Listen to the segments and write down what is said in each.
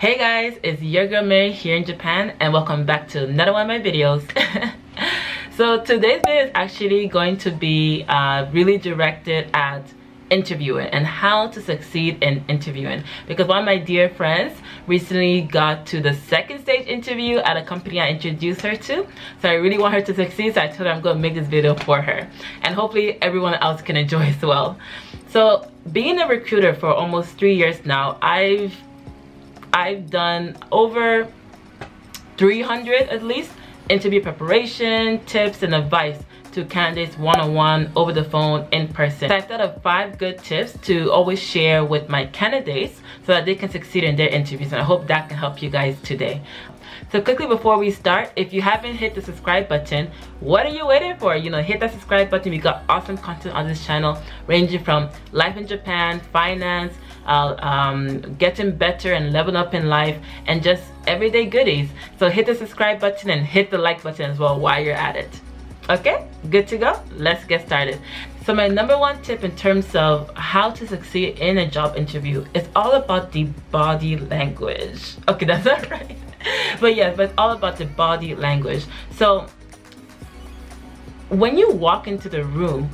Hey guys, it's your girl Mary here in Japan, and welcome back to another one of my videos. So today's video is actually going to be really directed at interviewing and how to succeed in interviewing, because one of my dear friends recently got to the second stage interview at a company I introduced her to. So I really want her to succeed, so I told her I'm going to make this video for her, and hopefully everyone else can enjoy as well. So being a recruiter for almost 3 years now, I've done over 300 at least interview preparation, tips, and advice to candidates one-on-one, over the phone, in person. So I thought of 5 good tips to always share with my candidates so that they can succeed in their interviews, and I hope that can help you guys today. So quickly before we start, if you haven't hit the subscribe button, what are you waiting for? You know, hit that subscribe button. We got awesome content on this channel ranging from life in Japan, finance, getting better and leveling up in life, and just everyday goodies. So hit the subscribe button and hit the like button as well while you're at it. Okay, good to go. Let's get started. So my number 1 tip in terms of how to succeed in a job interview is all about the body language. Okay, that's not right. But yes, but it's all about the body language. So when you walk into the room,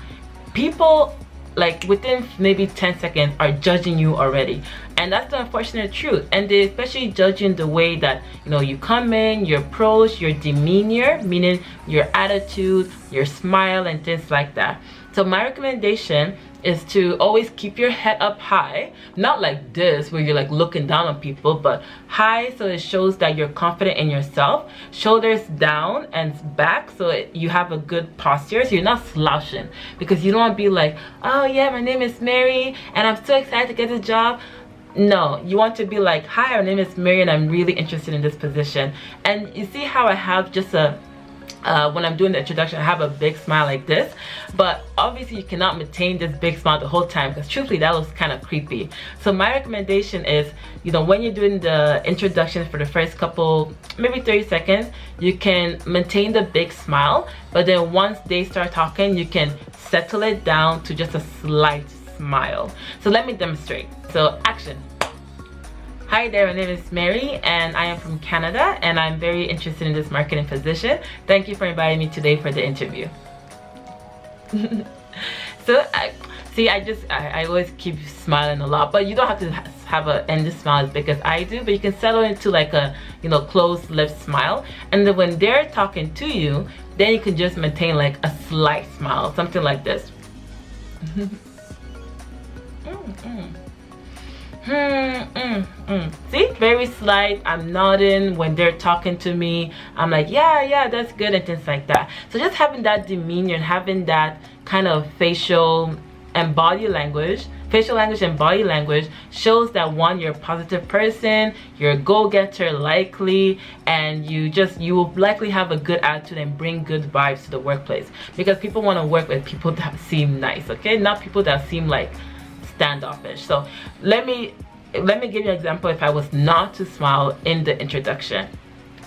people, like within maybe 10 seconds, are judging you already, and that's the unfortunate truth. And they especially judge you in the way that, you know, you come in, your approach, your demeanor, meaning your attitude, your smile, and things like that. So my recommendation is to always keep your head up high, not like this where you're like looking down on people, but high so it shows that you're confident in yourself. Shoulders down and back so you have a good posture, so you're not slouching, because you don't want to be like, oh yeah, my name is Mary and I'm so excited to get this job. No, you want to be like, hi, my name is Mary and I'm really interested in this position. And you see how I have just a when I'm doing the introduction, I have a big smile like this, but obviously you cannot maintain this big smile the whole time, because truthfully that looks kind of creepy. So my recommendation is, you know, when you're doing the introduction for the first couple, maybe 30 seconds, you can maintain the big smile, but then once they start talking, you can settle it down to just a slight smile. So let me demonstrate. So action. Hi there, my name is Mary and I am from Canada, and I'm very interested in this marketing position. Thank you for inviting me today for the interview. So I always keep smiling a lot, but you don't have to have a endless smile as big as I do, but you can settle into like a, you know, closed lip smile, and then when they're talking to you, then you can just maintain like a slight smile, something like this. See, very slight. I'm nodding when they're talking to me. I'm like, yeah, that's good, and things like that. So just having that demeanor and having that kind of facial and body language, and body language shows that, one, you're a positive person, you're a go-getter likely, and you will likely have a good attitude and bring good vibes to the workplace, because people want to work with people that seem nice, okay, not people that seem like standoffish. So let me give you an example if I was not to smile in the introduction.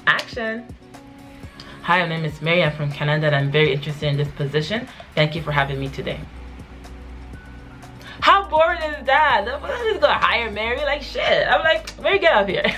Action. Hi, my name is Mary. I'm from Canada and I'm very interested in this position. Thank you for having me today. How boring is that? I'm just gonna hire Mary, like shit. I'm like, Mary, get out here.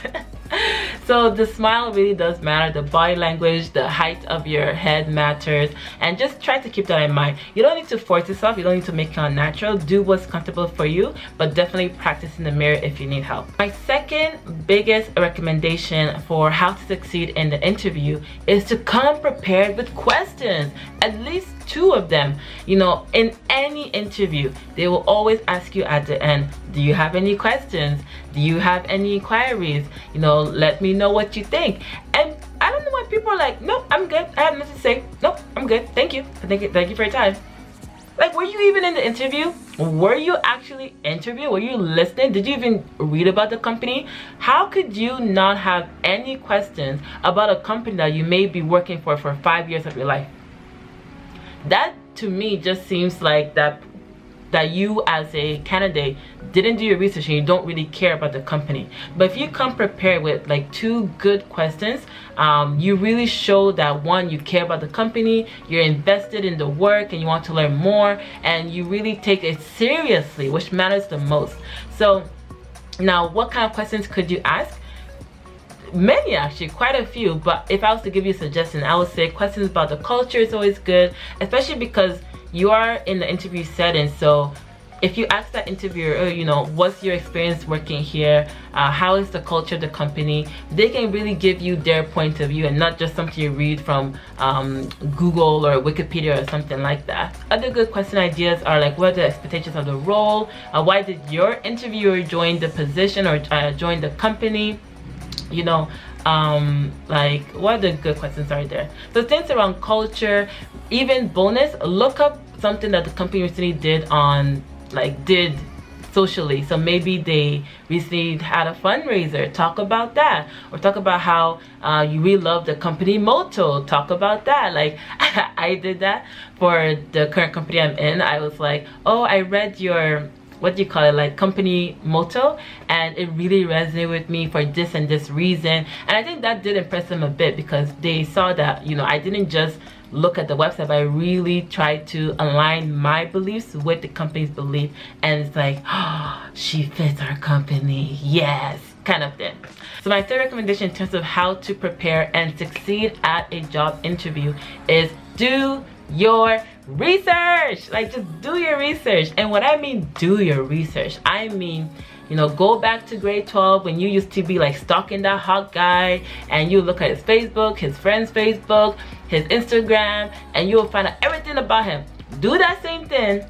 So the smile really does matter. The body language, the height of your head matters, and just try to keep that in mind. You don't need to force yourself, you don't need to make it unnatural. Do what's comfortable for you, but definitely practice in the mirror if you need help. My second biggest recommendation for how to succeed in the interview is to come prepared with questions, at least 2 of them. You know, in any interview, they will always ask you at the end, do you have any questions? Do you have any inquiries? You know, let me know what you think. And I don't know why people are like, nope, I'm good, I have nothing to say. Nope, I'm good, thank you. Thank you for your time. Like, were you even in the interview? Were you actually interviewing? Were you listening? Did you even read about the company? How could you not have any questions about a company that you may be working for 5 years of your life? That to me just seems like that you as a candidate didn't do your research and you don't really care about the company. But if you come prepared with like 2 good questions, you really show that, one, you care about the company, you're invested in the work and you want to learn more, and you really take it seriously, which matters the most. So now, what kind of questions could you ask? many actually, quite a few. But if I was to give you a suggestion, I would say questions about the culture is always good, especially because you are in the interview setting. So if you ask that interviewer, you know, what's your experience working here, how is the culture of the company, they can really give you their point of view and not just something you read from Google or Wikipedia or something like that. Other good question ideas are like, what are the expectations of the role, why did your interviewer join the position or join the company, you know, like what are the good questions are there. So things around culture. Even bonus, look up something that the company recently did on did socially. So maybe they recently had a fundraiser, talk about that, or talk about how you really love the company motto, talk about that. Like I did that for the current company I'm in. I was like, oh, I read your, what do you call it, like company motto, and it really resonated with me for this and this reason. And I think that did impress them a bit, because they saw that, you know, I didn't just look at the website, but I really tried to align my beliefs with the company's belief. And it's like, oh, she fits our company, yes, kind of thing. So my third recommendation in terms of how to prepare and succeed at a job interview is do your research. Like, just do your research. And what I mean do your research, I mean, you know, go back to grade 12 when you used to be like stalking that hot guy, and you look at his Facebook, his friend's Facebook, his Instagram, and you will find out everything about him. Do that same thing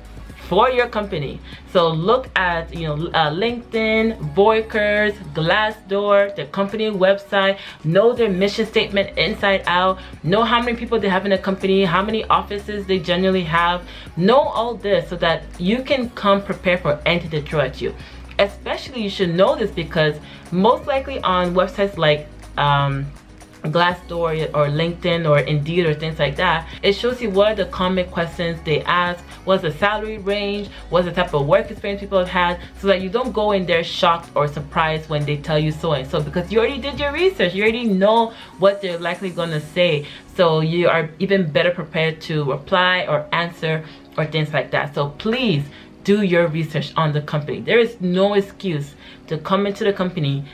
for your company. So look at, you know, LinkedIn, Voicers, Glassdoor, the company website, know their mission statement inside out, know how many people they have in the company, how many offices they generally have, know all this so that you can come prepared for anything to throw at you. Especially, you should know this because most likely on websites like Glassdoor or LinkedIn or Indeed or things like that, it shows you what are the common questions they ask, what's the salary range, what's the type of work experience people have had, so that you don't go in there shocked or surprised when they tell you so and so, because you already did your research, you already know what they're likely going to say, so you are even better prepared to reply or answer or things like that. So please do your research on the company. There is no excuse to come into the company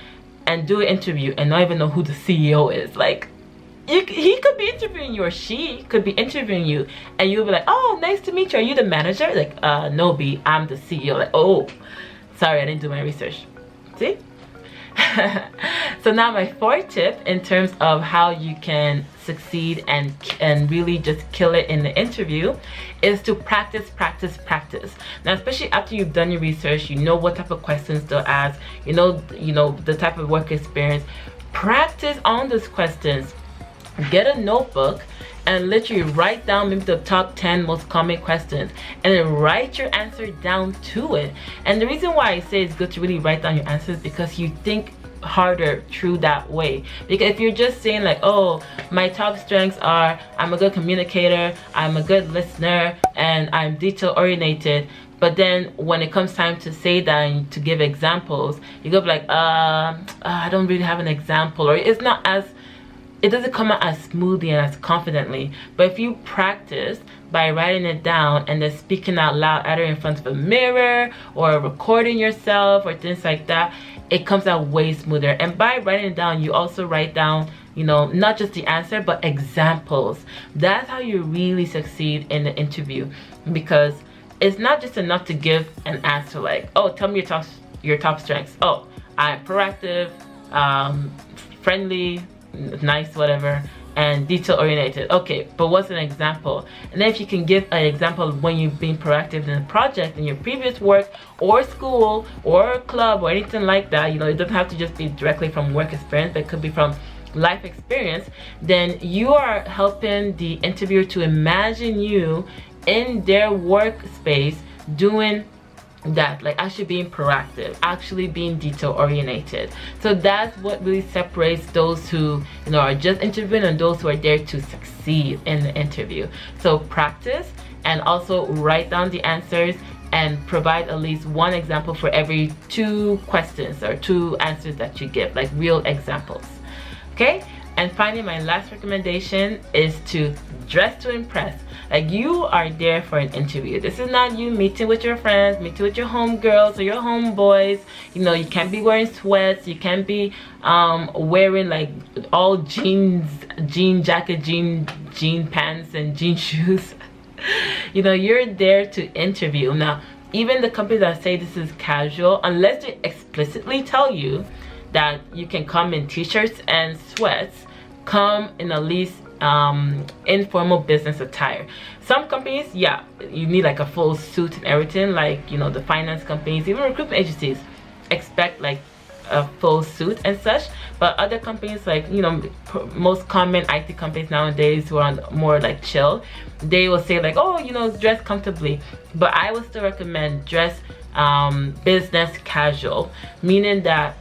and do an interview and not even know who the CEO is. Like, he could be interviewing you, or she could be interviewing you, and you'll be like, oh, nice to meet you. Are you the manager? Like, no, B, I'm the CEO. Like, oh, sorry, I didn't do my research. See? So now my fourth tip in terms of how you can succeed and really just kill it in the interview is to practice. Now, especially after you've done your research, you know what type of questions they'll ask, you know the type of work experience. Practice on those questions. Get a notebook and literally write down maybe the top 10 most common questions, and then write your answer down to it. And the reason why I say it's good to really write down your answers, because you think harder through that way. Because if you're just saying like, oh, my top strengths are I'm a good communicator, I'm a good listener, and I'm detail oriented, but then when it comes time to say that and to give examples, you go like, I don't really have an example, or it's not as, it doesn't come out as smoothly and as confidently. But if you practice by writing it down and then speaking out loud, either in front of a mirror or recording yourself or things like that, it comes out way smoother. And by writing it down, you also write down, you know, not just the answer, but examples. That's how you really succeed in the interview, because it's not just enough to give an answer like, oh, tell me your top strengths. Oh, I'm proactive, friendly, nice, whatever, and detail oriented. Okay, but what's an example? And then if you can give an example of when you've been proactive in a project in your previous work or school or club or anything like that, you know, it doesn't have to just be directly from work experience, but it could be from life experience, then you are helping the interviewer to imagine you in their workspace doing that, like actually being proactive, actually being detail oriented. So that's what really separates those who, you know, are just interviewing and those who are there to succeed in the interview. So practice, and also write down the answers and provide at least one example for every 2 questions or 2 answers that you give, like real examples. Okay, And finally, my last recommendation is to dress to impress. Like, you are there for an interview. This is not you meeting with your friends, meeting with your homegirls or your homeboys. You know, you can't be wearing sweats. You can't be wearing like all jeans, jean jacket, jean pants, and jean shoes. You know, you're there to interview. Now, even the companies that say this is casual, unless they explicitly tell you that you can come in t-shirts and sweats, come in at least informal business attire. Some companies, yeah, you need like a full suit and everything, like, you know, the finance companies, even recruitment agencies expect like a full suit and such. But other companies, like, you know, most common IT companies nowadays who are more like chill, they will say like, oh, you know, dress comfortably. But I would still recommend dress business casual, meaning that,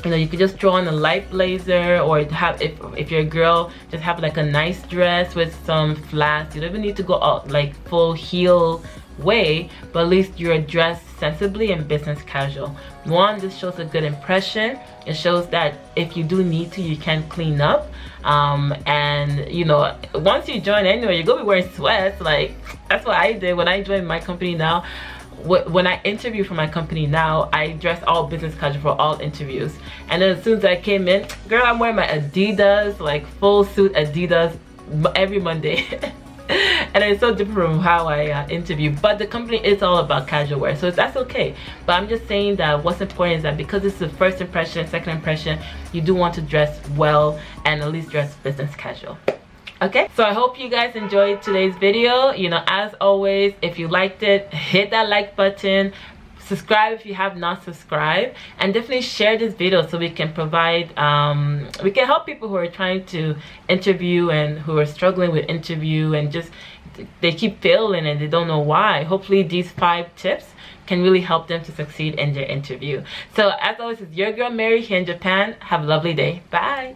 you know, you could just throw on a light blazer, or have, if you're a girl, just have like a nice dress with some flats. You don't even need to go out like full heel way, but at least you're dressed sensibly and business casual. One, this shows a good impression. It shows that if you do need to, you can clean up. And you know, once you join anyway, you're gonna be wearing sweats. Like, that's what I did when I joined my company now. When I interview for my company now, I dress all business casual for all interviews. And then as soon as I came in, girl, I'm wearing my Adidas, like full suit Adidas every Monday. And it's so different from how I interview. But the company is all about casual wear, so that's okay. But I'm just saying that what's important is that because it's the first impression, second impression, you do want to dress well and at least dress business casual. Okay, so I hope you guys enjoyed today's video. You know, as always, if you liked it, hit that like button, subscribe if you have not subscribed, and definitely share this video so we can provide we can help people who are trying to interview and who are struggling with interview and just they keep failing and they don't know why. Hopefully these 5 tips can really help them to succeed in their interview. So as always, it's your girl Mary here in Japan. Have a lovely day. Bye.